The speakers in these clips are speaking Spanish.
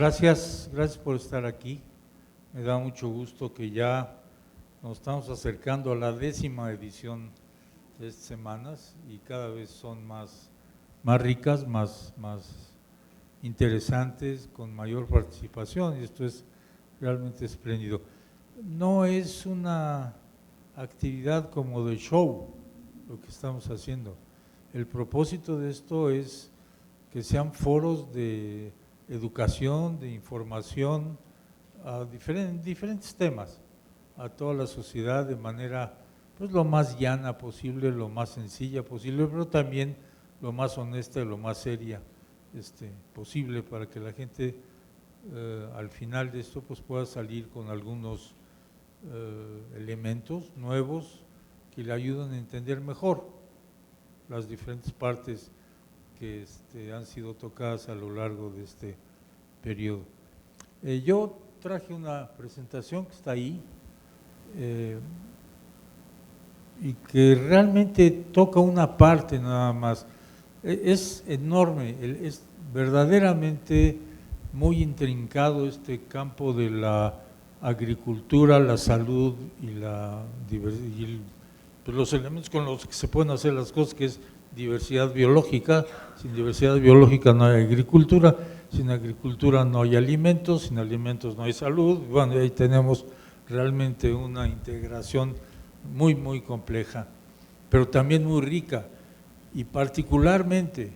Gracias por estar aquí. Me da mucho gusto que ya nos estamos acercando a la 10ª edición de estas semanas y cada vez son más ricas, más interesantes, con mayor participación, y esto es realmente espléndido. No es una actividad como de show lo que estamos haciendo. El propósito de esto es que sean foros de educación, de información, a diferentes temas, a toda la sociedad de manera pues lo más llana posible, lo más sencilla posible, pero también lo más honesta y lo más seria posible, para que la gente al final de esto pues pueda salir con algunos elementos nuevos que le ayudan a entender mejor las diferentes partes que han sido tocadas a lo largo de este periodo. Yo traje una presentación que está ahí y que realmente toca una parte nada más. Es enorme, es verdaderamente muy intrincado este campo de la agricultura, la salud y pues los elementos con los que se pueden hacer las cosas, que es diversidad biológica. Sin diversidad biológica no hay agricultura, sin agricultura no hay alimentos, sin alimentos no hay salud. Bueno, ahí tenemos realmente una integración muy compleja, pero también muy rica, y particularmente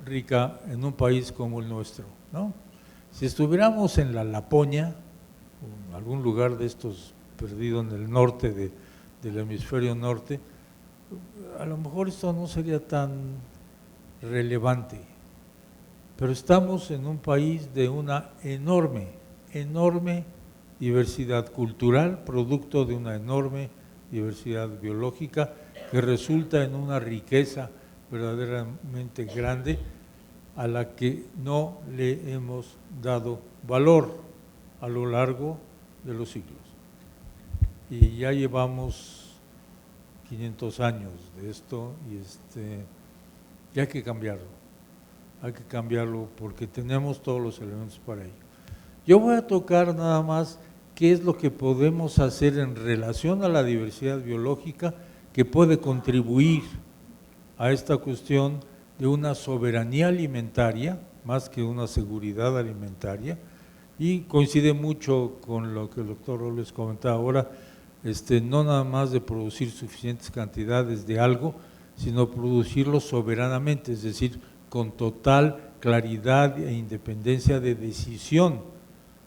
rica en un país como el nuestro, ¿no? Si estuviéramos en la Laponia, o en algún lugar de estos perdido en el norte del hemisferio norte, a lo mejor esto no sería tan relevante, pero estamos en un país de una enorme diversidad cultural, producto de una enorme diversidad biológica, que resulta en una riqueza verdaderamente grande a la que no le hemos dado valor a lo largo de los siglos. Y ya llevamos 500 años de esto y hay que cambiarlo porque tenemos todos los elementos para ello. Yo voy a tocar nada más qué es lo que podemos hacer en relación a la diversidad biológica que puede contribuir a esta cuestión de una soberanía alimentaria, más que una seguridad alimentaria, y coincide mucho con lo que el doctor Robles comentaba ahora, no nada más de producir suficientes cantidades de algo, sino producirlo soberanamente, es decir, con total claridad e independencia de decisión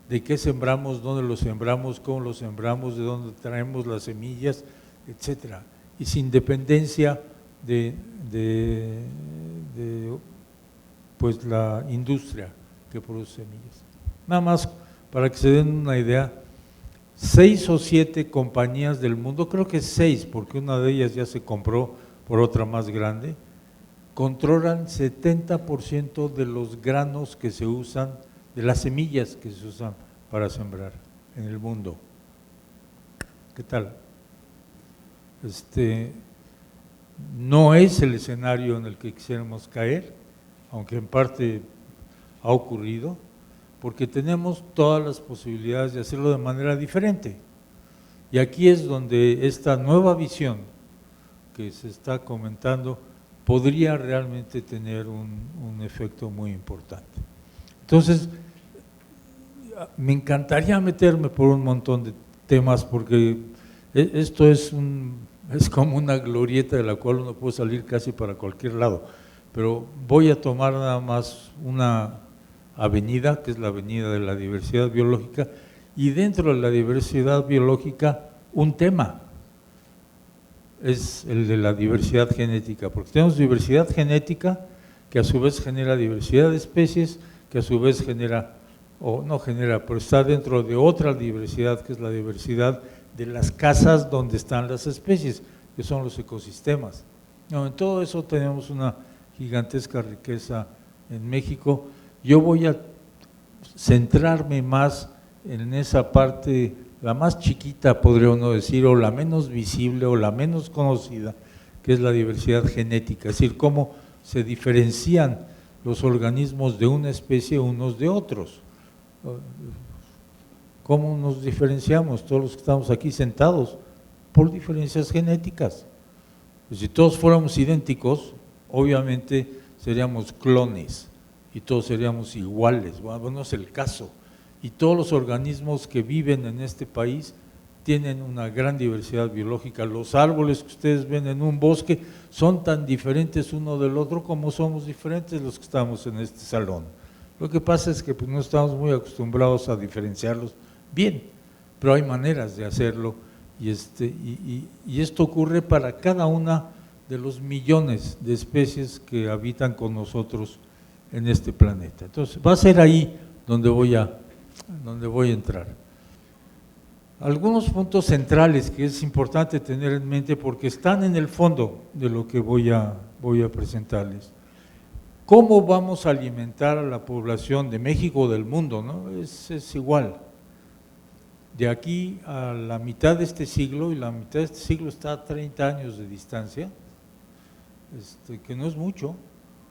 de qué sembramos, dónde lo sembramos, cómo lo sembramos, de dónde traemos las semillas, etcétera, y sin dependencia de pues la industria que produce semillas. Nada más para que se den una idea, 6 o 7 compañías del mundo, creo que 6, porque una de ellas ya se compró por otra más grande, controlan 70% de los granos que se usan, de las semillas que se usan para sembrar en el mundo. ¿Qué tal? No es el escenario en el que quisiéramos caer, aunque en parte ha ocurrido, porque tenemos todas las posibilidades de hacerlo de manera diferente. Y aquí es donde esta nueva visión que se está comentando podría realmente tener un efecto muy importante. Entonces, me encantaría meterme por un montón de temas, porque esto es como una glorieta de la cual uno puede salir casi para cualquier lado, pero voy a tomar nada más una avenida, que es la avenida de la diversidad biológica, y dentro de la diversidad biológica un tema, es el de la diversidad genética, porque tenemos diversidad genética que a su vez genera diversidad de especies, que a su vez genera, o no genera, pero está dentro de otra diversidad, que es la diversidad de las casas donde están las especies, que son los ecosistemas. No, en todo eso tenemos una gigantesca riqueza en México. Yo voy a centrarme más en esa parte, la más chiquita, podría uno decir, o la menos visible o la menos conocida, que es la diversidad genética, es decir, cómo se diferencian los organismos de una especie unos de otros. ¿Cómo nos diferenciamos todos los que estamos aquí sentados? Por diferencias genéticas. Pues si todos fuéramos idénticos, obviamente seríamos clones y todos seríamos iguales. Bueno, no es el caso. Y todos los organismos que viven en este país tienen una gran diversidad biológica. Los árboles que ustedes ven en un bosque son tan diferentes uno del otro como somos diferentes los que estamos en este salón. Lo que pasa es que pues, no estamos muy acostumbrados a diferenciarlos bien, pero hay maneras de hacerlo y esto ocurre para cada una de los millones de especies que habitan con nosotros en este planeta. Entonces, va a ser ahí donde voy a entrar. Algunos puntos centrales que es importante tener en mente porque están en el fondo de lo que voy a presentarles. ¿Cómo vamos a alimentar a la población de México o del mundo, ¿no? Es igual. De aquí a la mitad de este siglo, y la mitad de este siglo está a 30 años de distancia, que no es mucho,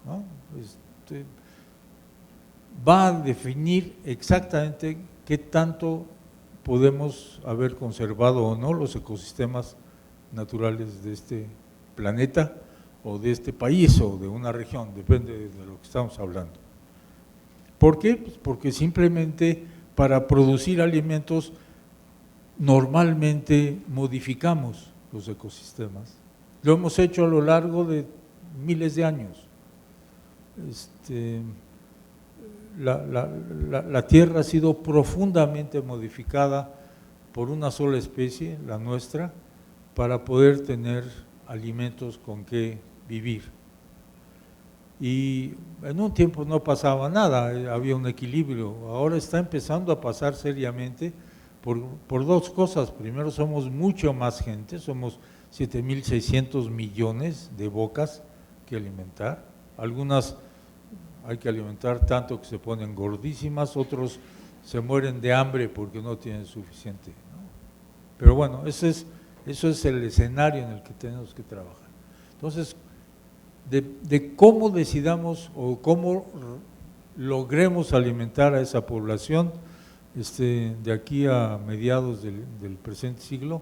¿no? Va a definir exactamente qué tanto podemos haber conservado o no los ecosistemas naturales de este planeta o de este país o de una región, depende de lo que estamos hablando. ¿Por qué? Pues porque simplemente para producir alimentos normalmente modificamos los ecosistemas. Lo hemos hecho a lo largo de miles de años. La Tierra ha sido profundamente modificada por una sola especie, la nuestra, para poder tener alimentos con que vivir. Y en un tiempo no pasaba nada, había un equilibrio. Ahora está empezando a pasar seriamente por dos cosas. Primero, somos mucho más gente, somos 7.600 millones de bocas que alimentar. Algunas hay que alimentar tanto que se ponen gordísimas, otros se mueren de hambre porque no tienen suficiente, ¿no? Pero bueno, eso es el escenario en el que tenemos que trabajar. Entonces, de cómo decidamos o cómo logremos alimentar a esa población de aquí a mediados del presente siglo,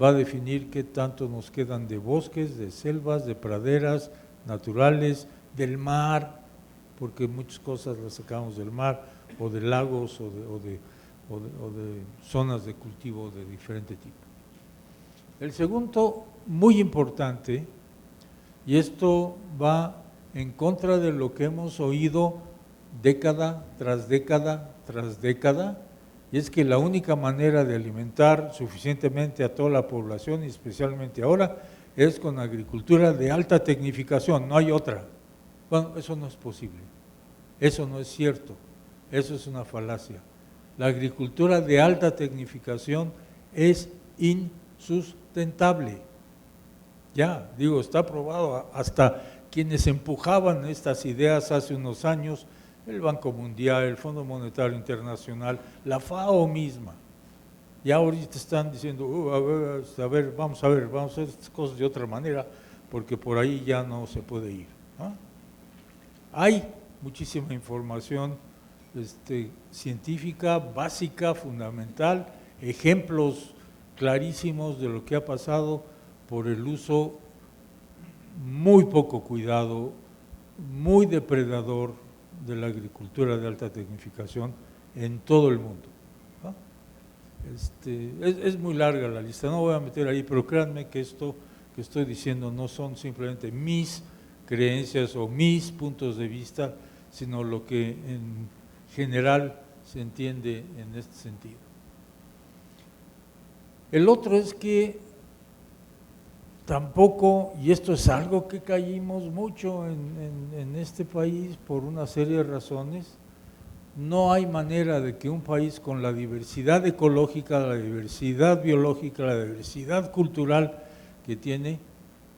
va a definir qué tanto nos quedan de bosques, de selvas, de praderas naturales, del mar, porque muchas cosas las sacamos del mar, o de lagos, o de zonas de cultivo de diferente tipo. El segundo, muy importante, y esto va en contra de lo que hemos oído década tras década tras década, y es que la única manera de alimentar suficientemente a toda la población, y especialmente ahora, es con agricultura de alta tecnificación, no hay otra. Bueno, eso no es posible, eso no es cierto, eso es una falacia. La agricultura de alta tecnificación es insustentable. Ya, digo, está probado, hasta quienes empujaban estas ideas hace unos años, el Banco Mundial, el Fondo Monetario Internacional, la FAO misma, ya ahorita están diciendo, vamos a ver estas cosas de otra manera, porque por ahí ya no se puede ir, ¿no? Hay muchísima información científica, básica, fundamental, ejemplos clarísimos de lo que ha pasado por el uso muy poco cuidado, muy depredador de la agricultura de alta tecnificación en todo el mundo, ¿no? Es muy larga la lista, no voy a meter ahí, pero créanme que esto que estoy diciendo no son simplemente mis creencias o mis puntos de vista, sino lo que en general se entiende en este sentido. El otro es que tampoco, y esto es algo que caímos mucho en este país por una serie de razones, no hay manera de que un país con la diversidad ecológica, la diversidad biológica, la diversidad cultural que tiene,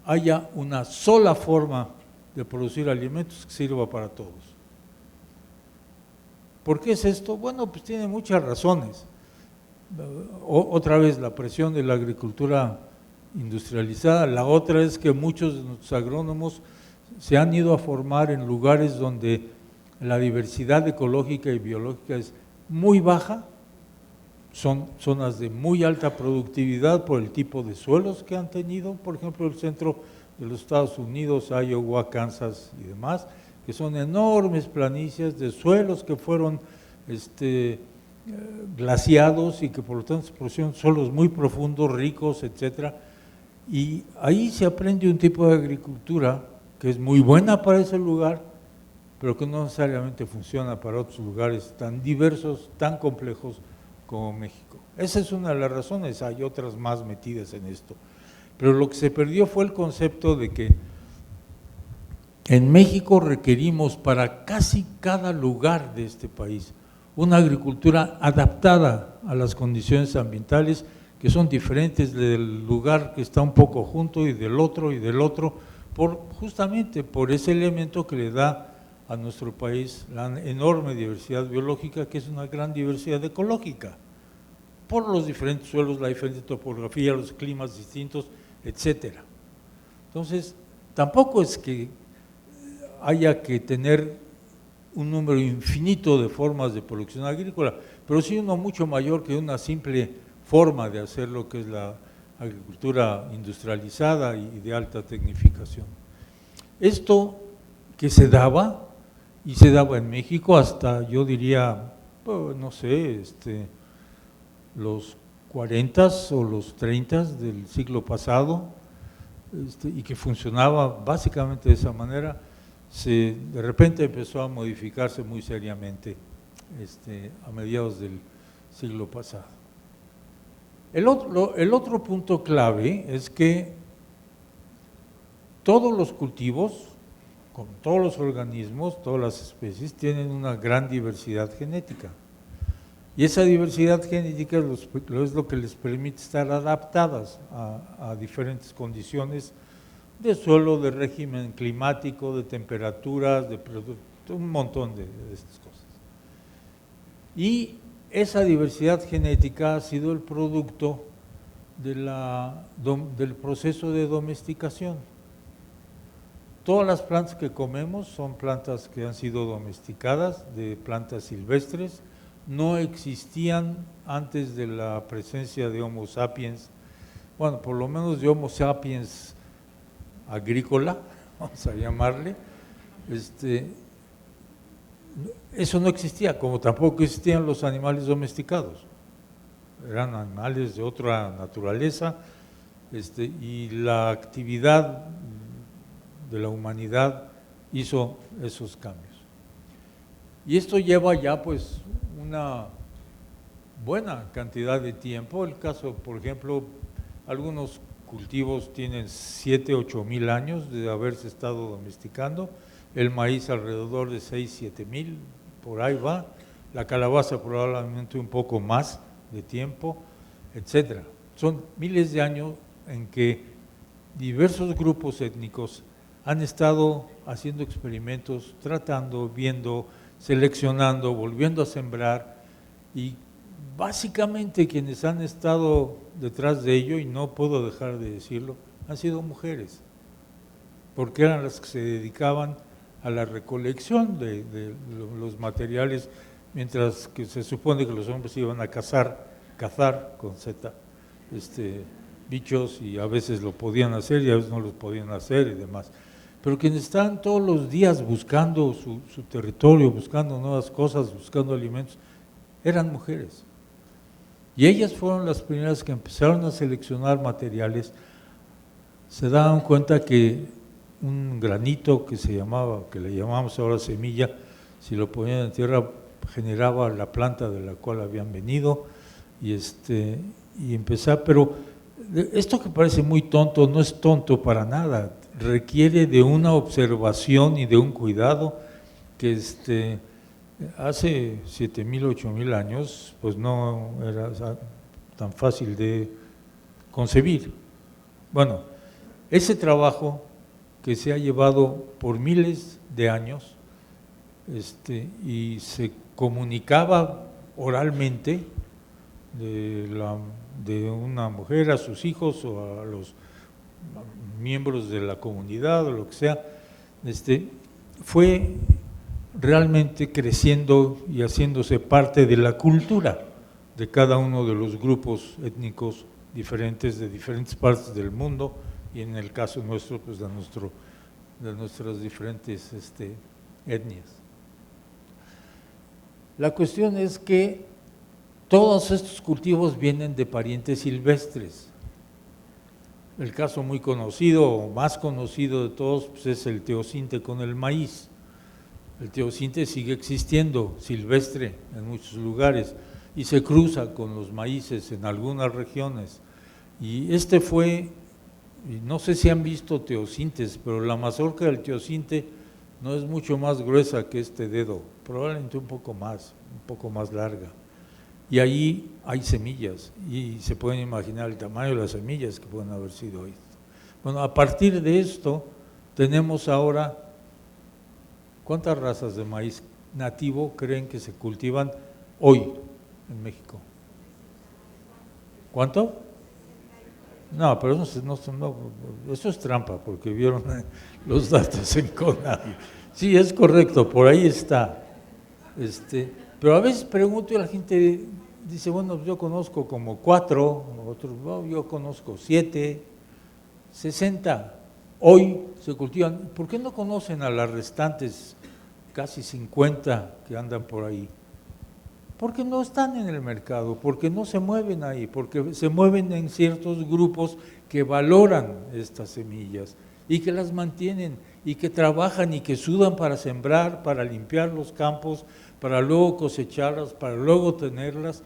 haya una sola forma de producir alimentos que sirva para todos. ¿Por qué es esto? Bueno, pues tiene muchas razones. Otra vez, la presión de la agricultura industrializada. La otra es que muchos de nuestros agrónomos se han ido a formar en lugares donde la diversidad ecológica y biológica es muy baja, son zonas de muy alta productividad por el tipo de suelos que han tenido, por ejemplo, el centro de los Estados Unidos, Iowa, Kansas y demás, que son enormes planicies de suelos que fueron glaciados y que por lo tanto se producen suelos muy profundos, ricos, etcétera. Y ahí se aprende un tipo de agricultura que es muy buena para ese lugar, pero que no necesariamente funciona para otros lugares tan diversos, tan complejos como México. Esa es una de las razones, hay otras más metidas en esto. Pero lo que se perdió fue el concepto de que en México requerimos para casi cada lugar de este país una agricultura adaptada a las condiciones ambientales que son diferentes del lugar que está un poco junto y del otro, justamente por ese elemento que le da a nuestro país la enorme diversidad biológica, que es una gran diversidad ecológica, por los diferentes suelos, la diferente topografía, los climas distintos, etcétera. Entonces, tampoco es que haya que tener un número infinito de formas de producción agrícola, pero sí uno mucho mayor que una simple forma de hacer lo que es la agricultura industrializada y de alta tecnificación. Esto que se daba, y se daba en México hasta, yo diría, no sé, los 40 o los 30 del siglo pasado, y que funcionaba básicamente de esa manera, de repente empezó a modificarse muy seriamente a mediados del siglo pasado. El otro punto clave es que todos los cultivos, con todos los organismos, todas las especies, tienen una gran diversidad genética. Y esa diversidad genética es lo que les permite estar adaptadas a diferentes condiciones de suelo, de régimen climático, de temperaturas, de un montón de estas cosas. Y esa diversidad genética ha sido el producto del proceso de domesticación. Todas las plantas que comemos son plantas que han sido domesticadas, de plantas silvestres, no existían antes de la presencia de Homo sapiens, bueno, por lo menos de Homo sapiens agrícola, vamos a llamarle, eso no existía, como tampoco existían los animales domesticados, eran animales de otra naturaleza, y la actividad de la humanidad hizo esos cambios. Y esto lleva ya pues una buena cantidad de tiempo. El caso, por ejemplo, algunos cultivos tienen 7, 8 mil años de haberse estado domesticando, el maíz alrededor de 6, 7 mil, por ahí va, la calabaza probablemente un poco más de tiempo, etcétera. Son miles de años en que diversos grupos étnicos han estado haciendo experimentos, tratando, viendo, seleccionando, volviendo a sembrar, y básicamente quienes han estado detrás de ello, y no puedo dejar de decirlo, han sido mujeres, porque eran las que se dedicaban a la recolección de los materiales, mientras que se supone que los hombres iban a cazar con Z, bichos, y a veces lo podían hacer y a veces no lo podían hacer y demás. Pero quienes estaban todos los días buscando su territorio, buscando nuevas cosas, buscando alimentos, eran mujeres. Y ellas fueron las primeras que empezaron a seleccionar materiales. Se daban cuenta que un granito que le llamamos ahora semilla, si lo ponían en tierra, generaba la planta de la cual habían venido, y empezar, pero esto que parece muy tonto, no es tonto para nada, requiere de una observación y de un cuidado que hace 7,000, 8,000 años, pues no era tan fácil de concebir. Bueno, ese trabajo que se ha llevado por miles de años, y se comunicaba oralmente de una mujer a sus hijos o a los miembros de la comunidad o lo que sea, fue realmente creciendo y haciéndose parte de la cultura de cada uno de los grupos étnicos diferentes de diferentes partes del mundo y en el caso nuestro, pues de nuestras diferentes etnias. La cuestión es que todos estos cultivos vienen de parientes silvestres. El caso muy conocido o más conocido de todos pues es el teosinte con el maíz. El teosinte sigue existiendo silvestre en muchos lugares y se cruza con los maíces en algunas regiones. Y fue, y no sé si han visto teosintes, pero la mazorca del teosinte no es mucho más gruesa que este dedo, probablemente un poco más larga. Y ahí hay semillas, y se pueden imaginar el tamaño de las semillas que pueden haber sido esto. Bueno, a partir de esto tenemos ahora, ¿cuántas razas de maíz nativo creen que se cultivan hoy en México? ¿Cuánto? No, pero eso es trampa, porque vieron los datos en CONAVI. Sí, es correcto, por ahí está. Pero a veces pregunto y la gente dice, bueno, yo conozco como 4, otros, no, yo conozco 7, 60. Hoy se cultivan. ¿Por qué no conocen a las restantes casi 50 que andan por ahí? Porque no están en el mercado, porque no se mueven ahí, porque se mueven en ciertos grupos que valoran estas semillas y que las mantienen y que trabajan y que sudan para sembrar, para limpiar los campos, para luego cosecharlas, para luego tenerlas,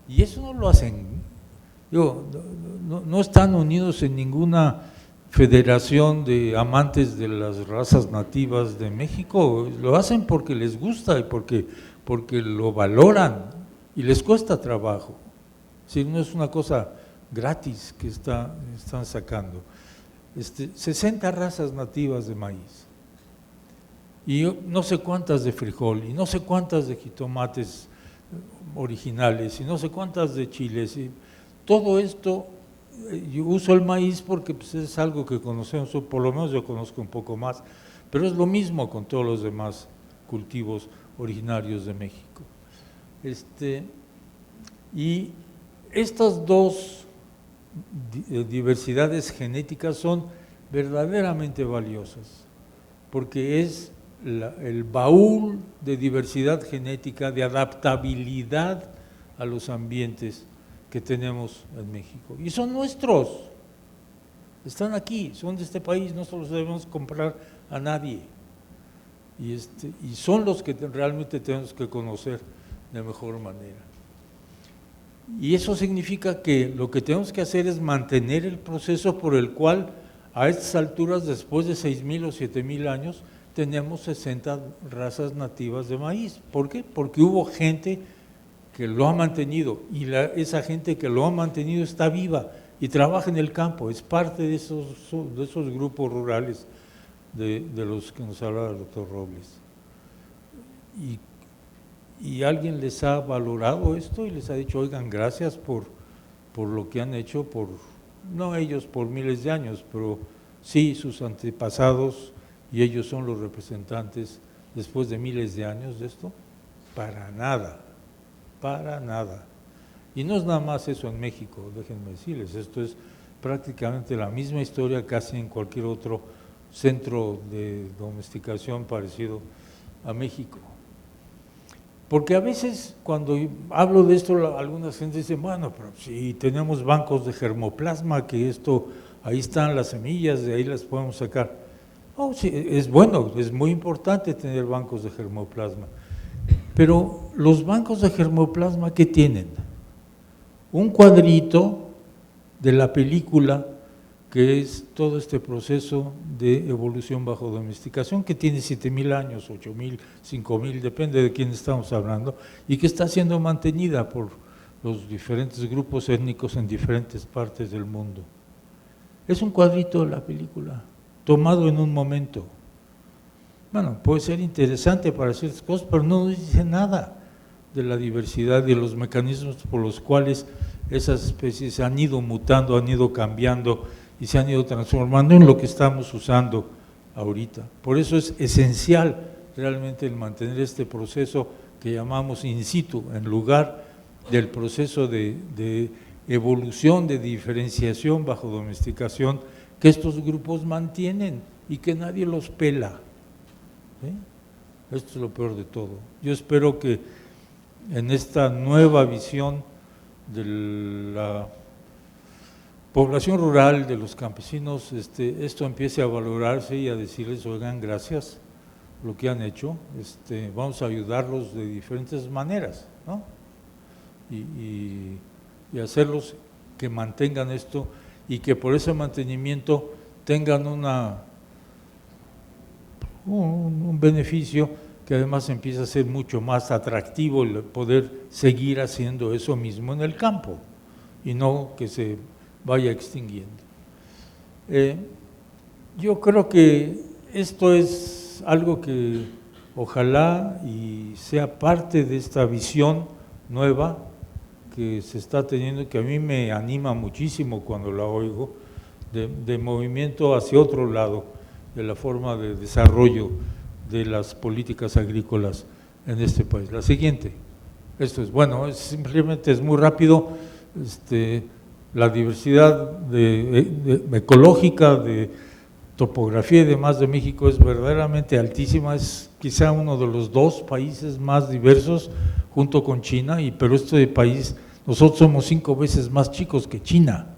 y eso no lo hacen. No están unidos en ninguna federación de amantes de las razas nativas de México, lo hacen porque les gusta y porque lo valoran y les cuesta trabajo. Si no es una cosa gratis que están sacando. 60 razas nativas de maíz y no sé cuántas de frijol y no sé cuántas de jitomates originales y no sé cuántas de chiles y todo esto. Yo uso el maíz porque pues, es algo que conocemos, o por lo menos yo conozco un poco más, pero es lo mismo con todos los demás cultivos originarios de México. Y estas dos diversidades genéticas son verdaderamente valiosas, porque es el baúl de diversidad genética, de adaptabilidad a los ambientes que tenemos en México. Y son nuestros, están aquí, son de este país, no se los debemos comprar a nadie. Y son los que realmente tenemos que conocer de mejor manera. Y eso significa que lo que tenemos que hacer es mantener el proceso por el cual a estas alturas, después de 6,000 o 7,000 años, tenemos 60 razas nativas de maíz. ¿Por qué? Porque hubo gente que lo ha mantenido y esa gente que lo ha mantenido está viva y trabaja en el campo, es parte de esos grupos rurales de los que nos habla el doctor Robles. Y alguien les ha valorado esto y les ha dicho, oigan, gracias por lo que han hecho, no ellos por miles de años, pero sí sus antepasados, y ellos son los representantes después de miles de años de esto. Para nada. Y no es nada más eso en México, déjenme decirles, esto es prácticamente la misma historia casi en cualquier otro centro de domesticación parecido a México. Porque a veces cuando hablo de esto, algunas gente dice, bueno, pero si tenemos bancos de germoplasma, que ahí están las semillas, de ahí las podemos sacar. Oh, sí, es bueno, es muy importante tener bancos de germoplasma. Pero los bancos de germoplasma, ¿qué tienen? Un cuadrito de la película que es todo este proceso de evolución bajo domesticación que tiene 7,000 años, 8,000, 5,000, depende de quién estamos hablando, y que está siendo mantenida por los diferentes grupos étnicos en diferentes partes del mundo. Es un cuadrito de la película, tomado en un momento. Bueno, puede ser interesante para ciertas cosas, pero no dice nada de la diversidad, de los mecanismos por los cuales esas especies han ido mutando, han ido cambiando y se han ido transformando en lo que estamos usando ahorita. Por eso es esencial realmente el mantener este proceso que llamamos in situ, en lugar del proceso de evolución, de diferenciación bajo domesticación que estos grupos mantienen y que nadie los pela. ¿Sí? Esto es lo peor de todo. Yo espero que en esta nueva visión de la población rural, de los campesinos, esto empiece a valorarse y a decirles, oigan, gracias lo que han hecho, vamos a ayudarlos de diferentes maneras, ¿no? Y hacerlos que mantengan esto y que por ese mantenimiento tengan un beneficio que además empieza a ser mucho más atractivo el poder seguir haciendo eso mismo en el campo y no que se vaya extinguiendo. Yo creo que esto es algo que ojalá y sea parte de esta visión nueva que se está teniendo, que a mí me anima muchísimo cuando la oigo, de movimiento hacia otro lado, de la forma de desarrollo de las políticas agrícolas en este país. La siguiente, esto es bueno, simplemente es muy rápido, la diversidad ecológica, de topografía y demás de México es verdaderamente altísima, es quizá uno de los 2 países más diversos junto con China, pero este país, nosotros somos 5 veces más chicos que China,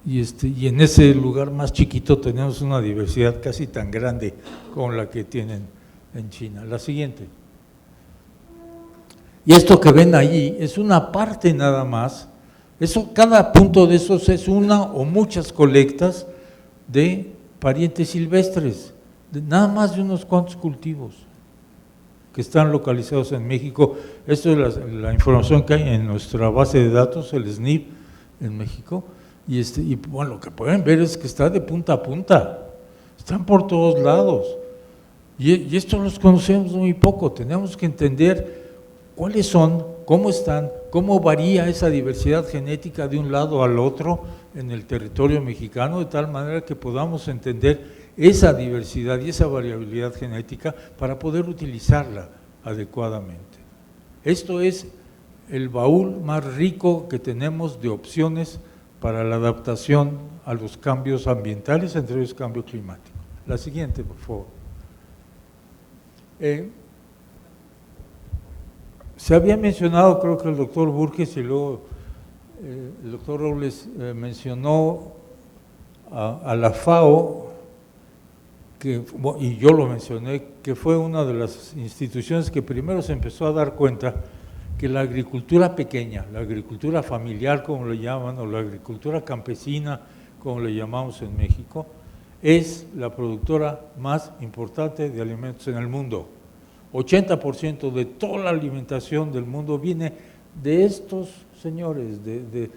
y en ese lugar más chiquito tenemos una diversidad casi tan grande como la que tienen en China. La siguiente. Y esto que ven allí es una parte nada más, cada punto de esos es una o muchas colectas de parientes silvestres, nada más de unos cuantos cultivos que están localizados en México. Esto es la información que hay en nuestra base de datos, el SNIP en México, y bueno, lo que pueden ver es que está de punta a punta, están por todos lados, y esto los conocemos muy poco. Tenemos que entender cuáles son, cómo están, cómo varía esa diversidad genética de un lado al otro en el territorio mexicano, de tal manera que podamos entender esa diversidad y esa variabilidad genética para poder utilizarla adecuadamente. Esto es el baúl más rico que tenemos de opciones para la adaptación a los cambios ambientales, entre ellos cambio climático. La siguiente, por favor. Se había mencionado, creo que el doctor Burges y luego el doctor Robles mencionó a la FAO, y yo lo mencioné, que fue una de las instituciones que primero se empezó a dar cuenta que la agricultura pequeña, la agricultura familiar como le llaman, o la agricultura campesina como le llamamos en México, es la productora más importante de alimentos en el mundo. 80% de toda la alimentación del mundo viene de estos señores, de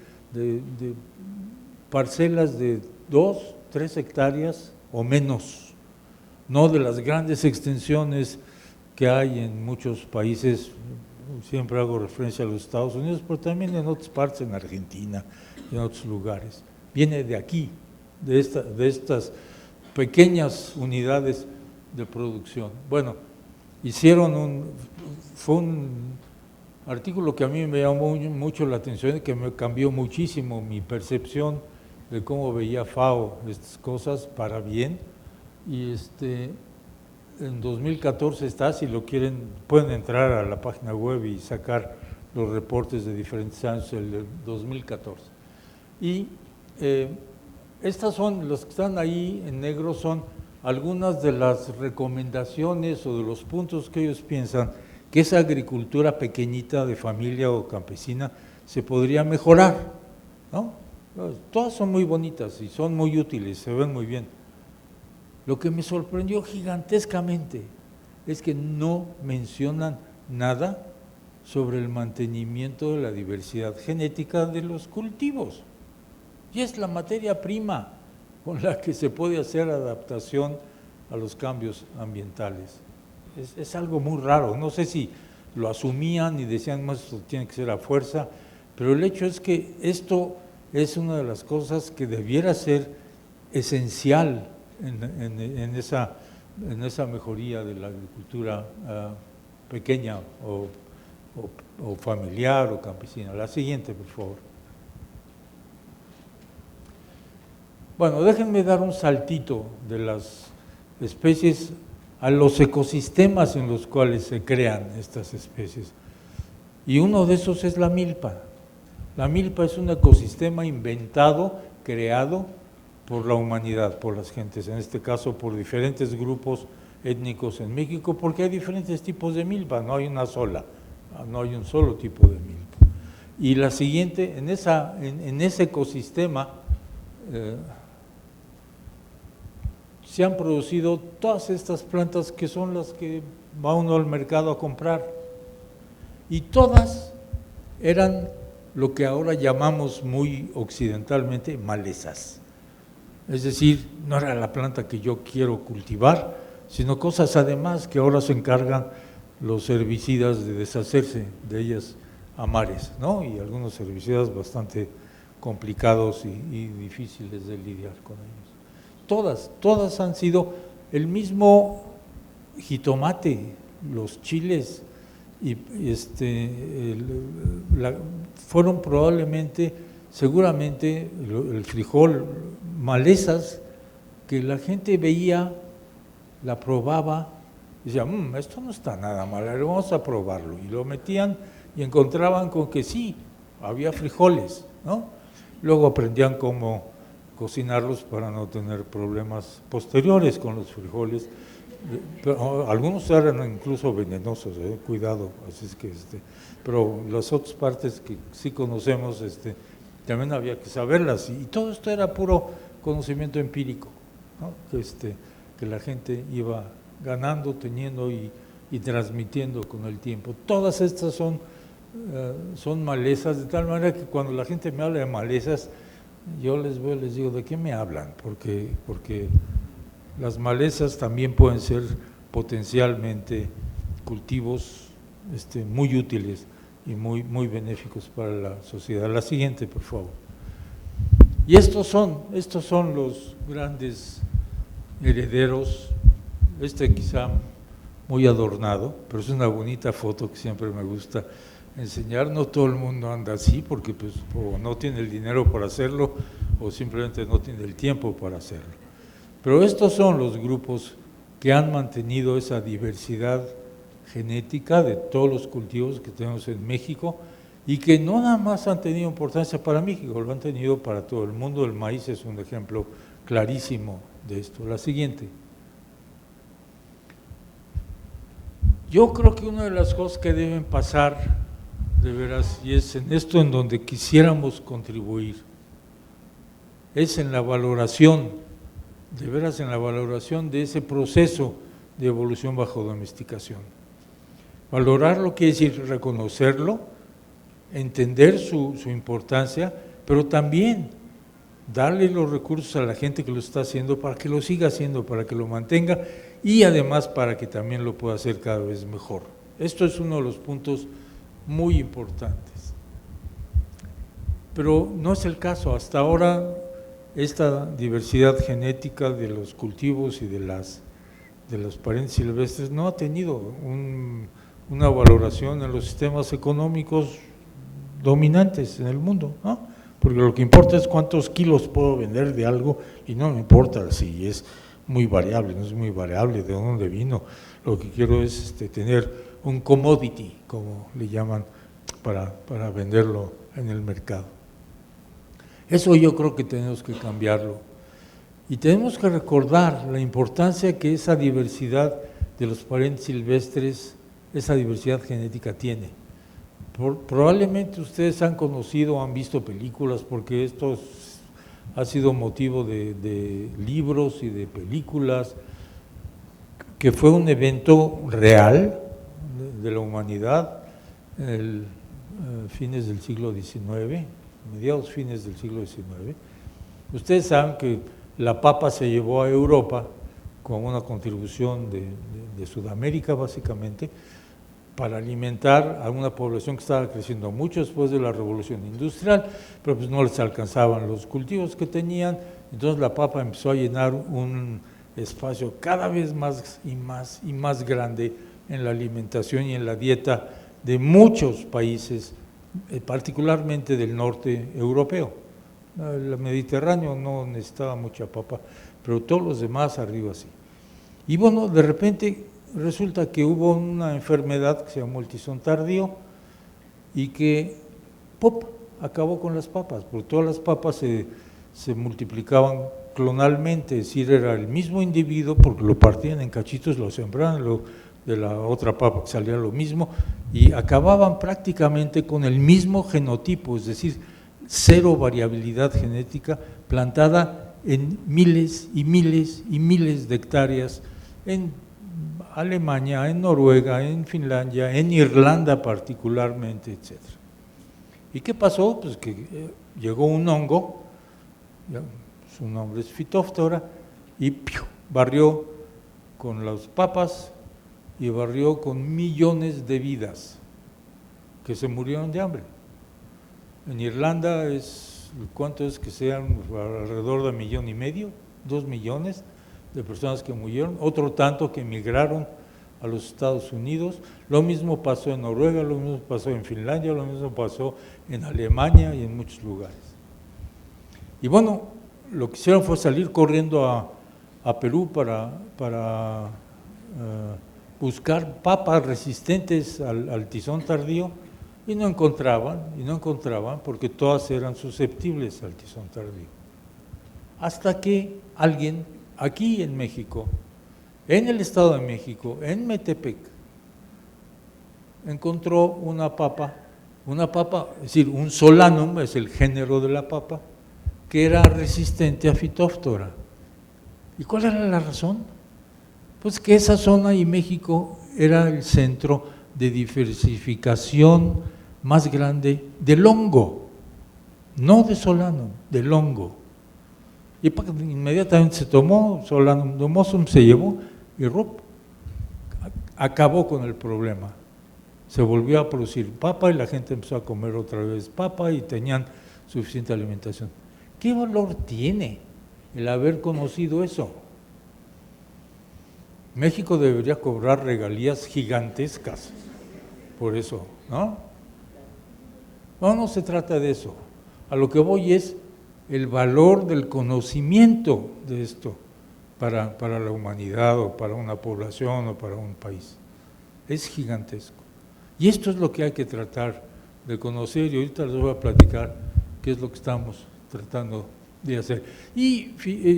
parcelas de 2, 3 hectáreas o menos, no de las grandes extensiones que hay en muchos países. Siempre hago referencia a los Estados Unidos, pero también en otras partes, en Argentina y en otros lugares. Viene de aquí, de estas pequeñas unidades de producción. Bueno, fue un artículo que a mí me llamó mucho la atención y que me cambió muchísimo mi percepción de cómo veía FAO estas cosas para bien. Y en 2014 está, si lo quieren, pueden entrar a la página web y sacar los reportes de diferentes años, el de 2014. Y estas son, los que están ahí en negro son algunas de las recomendaciones o de los puntos que ellos piensan que esa agricultura pequeñita de familia o campesina se podría mejorar, ¿no? Todas son muy bonitas y son muy útiles, se ven muy bien. Lo que me sorprendió gigantescamente es que no mencionan nada sobre el mantenimiento de la diversidad genética de los cultivos. Y es la materia prima con la que se puede hacer adaptación a los cambios ambientales. Es algo muy raro, no sé si lo asumían y decían, más esto tiene que ser a fuerza, pero el hecho es que esto es una de las cosas que debiera ser esencial en esa en esa mejoría de la agricultura pequeña o familiar o campesina. La siguiente, por favor. Bueno, déjenme dar un saltito de las especies a los ecosistemas en los cuales se crean estas especies. Y uno de esos es la milpa. La milpa es un ecosistema inventado, creado por la humanidad, por las gentes, en este caso por diferentes grupos étnicos en México, porque hay diferentes tipos de milpa, no hay una sola, no hay un solo tipo de milpa. Y la siguiente, en ese ecosistema se han producido todas estas plantas que son las que va uno al mercado a comprar, y todas eran lo que ahora llamamos muy occidentalmente malezas. Es decir, no era la planta que yo quiero cultivar, sino cosas además que ahora se encargan los herbicidas de deshacerse de ellas a mares, ¿no? Y algunos herbicidas bastante complicados y difíciles de lidiar con ellos. Todas han sido el mismo jitomate, los chiles, fueron probablemente, seguramente, el frijol, malezas que la gente veía, la probaba, y decía, esto no está nada mal, vamos a probarlo, y lo metían y encontraban con que sí, había frijoles, ¿no? Luego aprendían cómo cocinarlos para no tener problemas posteriores con los frijoles. Pero algunos eran incluso venenosos, cuidado, así es que pero las otras partes que sí conocemos, también había que saberlas, y todo esto era puro conocimiento empírico, ¿no? Que la gente iba ganando, teniendo y transmitiendo con el tiempo. Todas estas son malezas, de tal manera que cuando la gente me habla de malezas, yo les digo, ¿de qué me hablan? Porque las malezas también pueden ser potencialmente cultivos muy útiles y muy benéficos para la sociedad. La siguiente, por favor. Y estos son los grandes herederos, quizá muy adornado, pero es una bonita foto que siempre me gusta enseñar. No todo el mundo anda así porque pues, o no tiene el dinero para hacerlo o simplemente no tiene el tiempo para hacerlo. Pero estos son los grupos que han mantenido esa diversidad genética de todos los cultivos que tenemos en México y que no nada más han tenido importancia para México, lo han tenido para todo el mundo. El maíz es un ejemplo clarísimo de esto. La siguiente. Yo creo que una de las cosas que deben pasar, de veras, y es en esto en donde quisiéramos contribuir, es en la valoración, de veras en la valoración de ese proceso de evolución bajo domesticación. Valorarlo quiere decir reconocerlo, entender su importancia, pero también darle los recursos a la gente que lo está haciendo para que lo siga haciendo, para que lo mantenga y además para que también lo pueda hacer cada vez mejor. Esto es uno de los puntos muy importantes. Pero no es el caso. Hasta ahora esta diversidad genética de los cultivos y de los parentes silvestres no ha tenido una valoración en los sistemas económicos dominantes en el mundo, ¿no? Porque lo que importa es cuántos kilos puedo vender de algo y no me importa si es muy variable, no es muy variable, de dónde vino. Lo que quiero es tener un commodity, como le llaman, para venderlo en el mercado. Eso yo creo que tenemos que cambiarlo. Y tenemos que recordar la importancia que esa diversidad de los parentes silvestres, esa diversidad genética tiene. Probablemente ustedes han conocido, han visto películas, porque esto ha sido motivo de libros y de películas, que fue un evento real de la humanidad en fines del siglo XIX, mediados fines del siglo XIX. Ustedes saben que la papa se llevó a Europa con una contribución de Sudamérica básicamente, para alimentar a una población que estaba creciendo mucho después de la Revolución Industrial, pero pues no les alcanzaban los cultivos que tenían, entonces la papa empezó a llenar un espacio cada vez más y más grande en la alimentación y en la dieta de muchos países, particularmente del norte europeo. El Mediterráneo no necesitaba mucha papa, pero todos los demás arriba sí. Y bueno, de repente resulta que hubo una enfermedad que se llamó el tizón tardío y que ¡pop!, acabó con las papas, porque todas las papas se multiplicaban clonalmente, es decir, era el mismo individuo, porque lo partían en cachitos, lo sembraban, de la otra papa que salía lo mismo, y acababan prácticamente con el mismo genotipo, es decir, cero variabilidad genética, plantada en miles y miles y miles de hectáreas en Alemania, en Noruega, en Finlandia, en Irlanda particularmente, etc. ¿Y qué pasó? Pues que llegó un hongo, su nombre es Phytophthora, y barrió con las papas y barrió con millones de vidas que se murieron de hambre. En Irlanda ¿cuánto es que sean? Alrededor de 1,5 millones, 2 millones de personas que murieron, otro tanto que emigraron a los Estados Unidos. Lo mismo pasó en Noruega, lo mismo pasó en Finlandia, lo mismo pasó en Alemania y en muchos lugares. Y bueno, lo que hicieron fue salir corriendo a Perú para buscar papas resistentes al tizón tardío, y no encontraban, porque todas eran susceptibles al tizón tardío. Hasta que alguien aquí en México, en el Estado de México, en Metepec, encontró una papa, es decir, un Solanum, es el género de la papa, que era resistente a Phytophthora. ¿Y cuál era la razón? Pues que esa zona y México era el centro de diversificación más grande del hongo, no de Solanum, del hongo. Y inmediatamente se tomó, Solanum domosum se llevó y acabó con el problema. Se volvió a producir papa y la gente empezó a comer otra vez papa y tenían suficiente alimentación. ¿Qué valor tiene el haber conocido eso? México debería cobrar regalías gigantescas por eso, ¿no? No se trata de eso. A lo que voy es el valor del conocimiento de esto para la humanidad o para una población o para un país. Es gigantesco. Y esto es lo que hay que tratar de conocer, y ahorita les voy a platicar qué es lo que estamos tratando de hacer. Y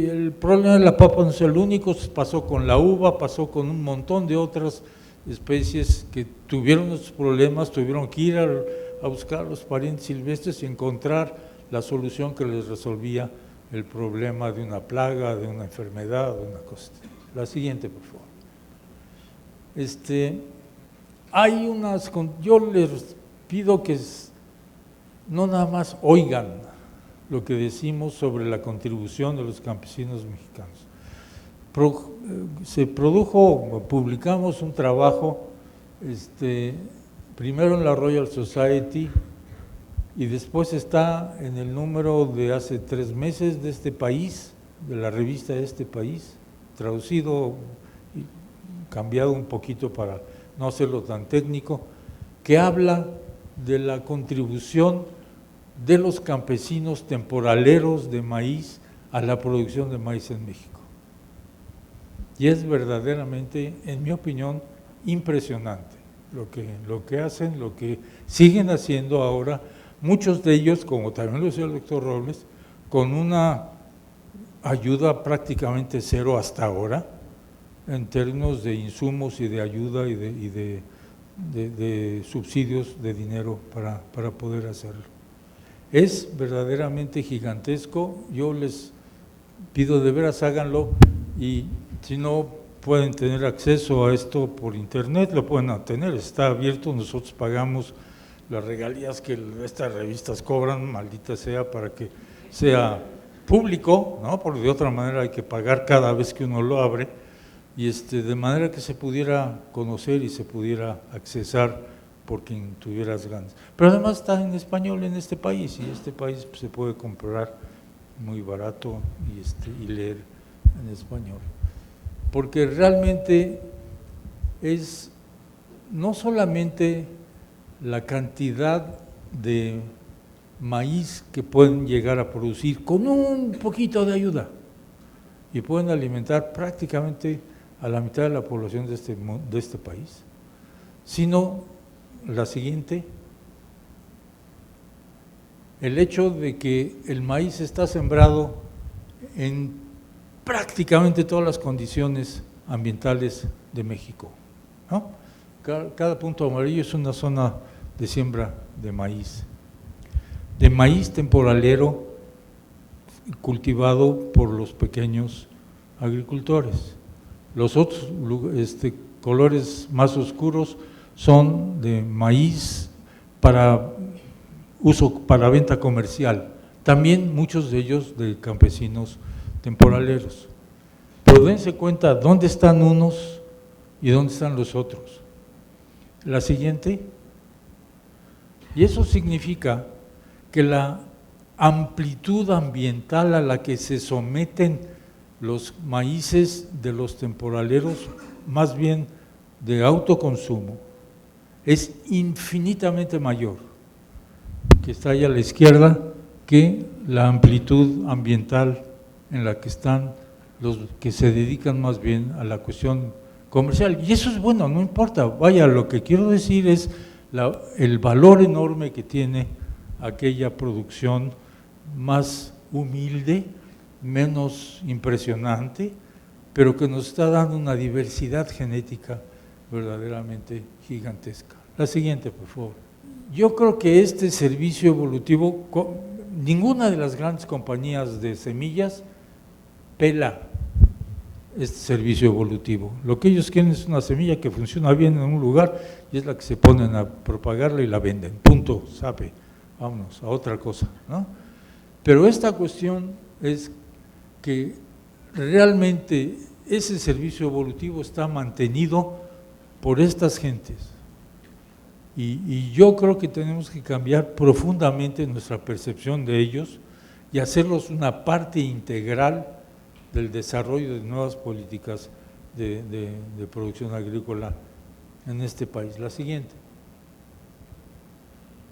el problema de la papa no es el único, pasó con la uva, pasó con un montón de otras especies que tuvieron esos problemas, tuvieron que ir a buscar a los parientes silvestres y encontrar la solución que les resolvía el problema de una plaga, de una enfermedad, de una cosa. La siguiente, por favor. Yo les pido que no nada más oigan lo que decimos sobre la contribución de los campesinos mexicanos. Publicamos un trabajo, primero en la Royal Society y después está en el número de hace 3 meses de este país, de la revista de este país, traducido y cambiado un poquito para no hacerlo tan técnico, que habla de la contribución de los campesinos temporaleros de maíz a la producción de maíz en México. Y es verdaderamente, en mi opinión, impresionante lo que hacen, lo que siguen haciendo ahora, muchos de ellos, como también lo decía el doctor Robles, con una ayuda prácticamente cero hasta ahora, en términos de insumos y de ayuda y de subsidios de dinero para poder hacerlo. Es verdaderamente gigantesco. Yo les pido de veras háganlo, y si no pueden tener acceso a esto por internet, lo pueden tener, está abierto. Nosotros pagamos las regalías que estas revistas cobran, maldita sea, para que sea público, ¿no? Porque de otra manera hay que pagar cada vez que uno lo abre, y de manera que se pudiera conocer y se pudiera accesar por quien tuviera ganas. Pero además está en español en este país, y este país se puede comprar muy barato y leer en español. porque realmente es no solamente la cantidad de maíz que pueden llegar a producir con un poquito de ayuda y pueden alimentar prácticamente a la mitad de la población de este país, sino la siguiente, el hecho de que el maíz está sembrado en prácticamente todas las condiciones ambientales de México, ¿no? Cada punto amarillo es una zona de siembra de maíz temporalero cultivado por los pequeños agricultores. Los otros colores más oscuros son de maíz para uso, para venta comercial, también muchos de ellos de campesinos temporaleros. Pero dense cuenta dónde están unos y dónde están los otros. La siguiente. Y eso significa que la amplitud ambiental a la que se someten los maíces de los temporaleros, más bien de autoconsumo, es infinitamente mayor, que está ahí a la izquierda, que la amplitud ambiental en la que están los que se dedican más bien a la cuestión comercial. Y eso es bueno, no importa. Vaya, lo que quiero decir es el valor enorme que tiene aquella producción más humilde, menos impresionante, pero que nos está dando una diversidad genética verdaderamente gigantesca. La siguiente, por favor. Yo creo que este servicio evolutivo, ninguna de las grandes compañías de semillas pela este servicio evolutivo. Lo que ellos quieren es una semilla que funciona bien en un lugar y es la que se ponen a propagarla y la venden. Punto, sabe, vámonos a otra cosa, ¿no? Pero esta cuestión es que realmente ese servicio evolutivo está mantenido por estas gentes. Y yo creo que tenemos que cambiar profundamente nuestra percepción de ellos y hacerlos una parte integral del desarrollo de nuevas políticas de producción agrícola en este país. La siguiente.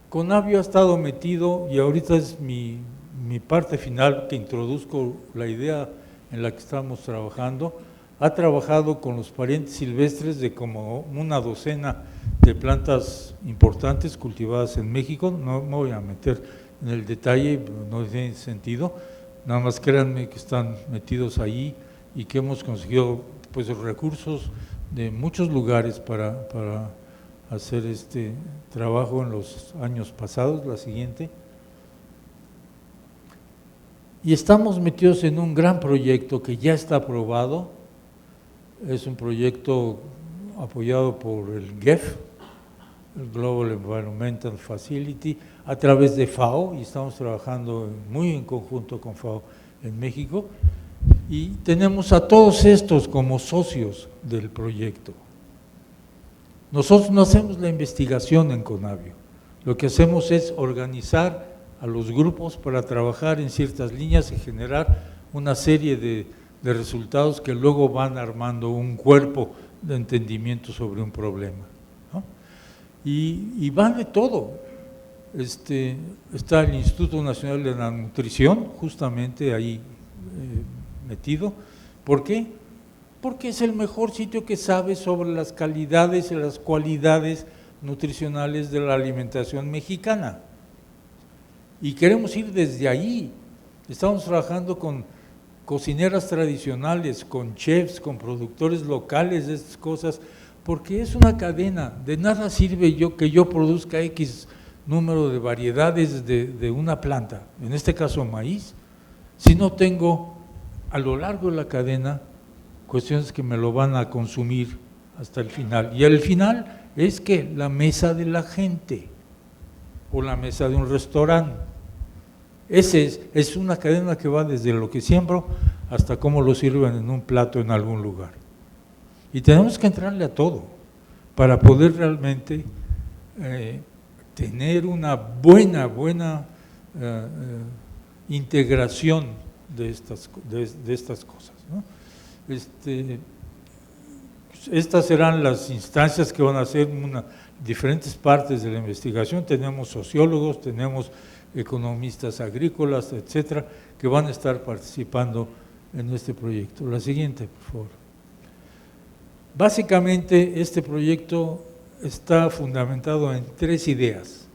Conavio ha estado metido, y ahorita es mi parte final que introduzco la idea en la que estamos trabajando, ha trabajado con los parientes silvestres de como una docena de plantas importantes cultivadas en México. No me voy a meter en el detalle, no tiene sentido, nada más créanme que están metidos ahí y que hemos conseguido pues recursos de muchos lugares para hacer este trabajo en los años pasados. La siguiente. Y estamos metidos en un gran proyecto que ya está aprobado, es un proyecto apoyado por el GEF, el Global Environmental Facility, a través de FAO, y estamos trabajando muy en conjunto con FAO en México, y tenemos a todos estos como socios del proyecto. Nosotros no hacemos la investigación en Conavio, lo que hacemos es organizar a los grupos para trabajar en ciertas líneas y generar una serie de resultados que luego van armando un cuerpo de entendimiento sobre un problema, ¿no? Y van de todo. Está el Instituto Nacional de la Nutrición, justamente ahí metido. ¿Por qué? Porque es el mejor sitio que sabe sobre las calidades y las cualidades nutricionales de la alimentación mexicana. Y queremos ir desde ahí. Estamos trabajando con cocineras tradicionales, con chefs, con productores locales de estas cosas, porque es una cadena. De nada sirve que yo produzca X número de variedades de una planta, en este caso maíz, si no tengo a lo largo de la cadena cuestiones que me lo van a consumir hasta el final. Y el final es que la mesa de la gente o la mesa de un restaurante. Es una cadena que va desde lo que siembro hasta cómo lo sirven en un plato en algún lugar. Y tenemos que entrarle a todo para poder realmente tener una buena integración de estas cosas, ¿no? Estas serán las instancias que van a hacer diferentes partes de la investigación. Tenemos sociólogos, tenemos economistas agrícolas, etcétera, que van a estar participando en este proyecto. La siguiente, por favor. Básicamente, este proyecto está fundamentado en 3 ideas.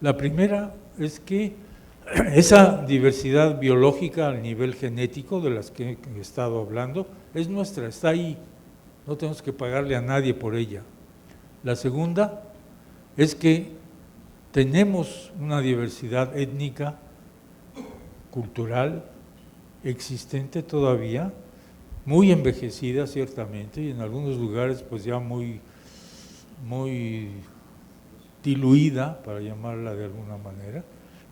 La primera es que esa diversidad biológica al nivel genético de las que he estado hablando es nuestra, está ahí, no tenemos que pagarle a nadie por ella. La segunda es que tenemos una diversidad étnica, cultural, existente todavía, muy envejecida ciertamente, y en algunos lugares pues ya muy diluida, para llamarla de alguna manera,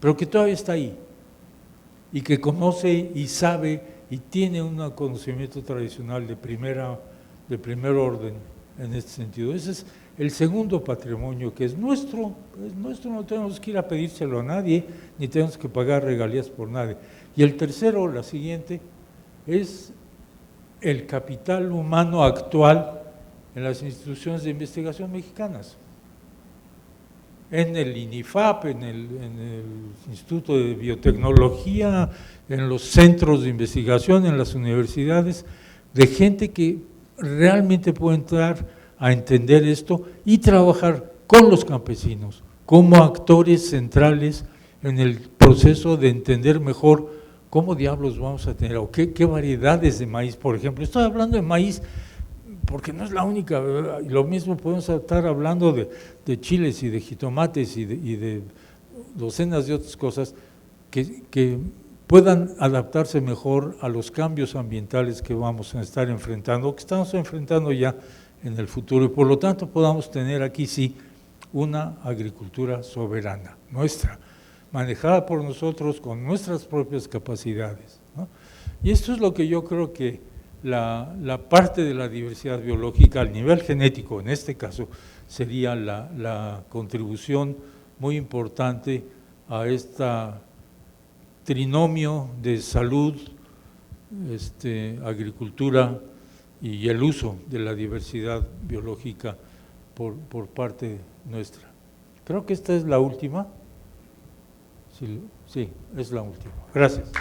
pero que todavía está ahí, y que conoce y sabe y tiene un conocimiento tradicional de primer orden en este sentido. Ese es el segundo patrimonio que es nuestro, no tenemos que ir a pedírselo a nadie, ni tenemos que pagar regalías por nadie. Y el tercero, la siguiente, es el capital humano actual en las instituciones de investigación mexicanas. En el INIFAP, en el Instituto de Biotecnología, en los centros de investigación, en las universidades, de gente que realmente puede entrar a entender esto y trabajar con los campesinos como actores centrales en el proceso de entender mejor cómo diablos vamos a tener, o qué variedades de maíz, por ejemplo. Estoy hablando de maíz porque no es la única, ¿verdad? Y lo mismo podemos estar hablando de chiles y de jitomates y de docenas de otras cosas que puedan adaptarse mejor a los cambios ambientales que vamos a estar enfrentando, que estamos enfrentando ya en el futuro, y por lo tanto podamos tener aquí sí una agricultura soberana, nuestra, manejada por nosotros con nuestras propias capacidades, ¿no? Y esto es lo que yo creo que la parte de la diversidad biológica al nivel genético, en este caso, sería la contribución muy importante a esta trinomio de salud, agricultura y el uso de la diversidad biológica por parte nuestra. Creo que esta es la última. Sí, es la última. Gracias.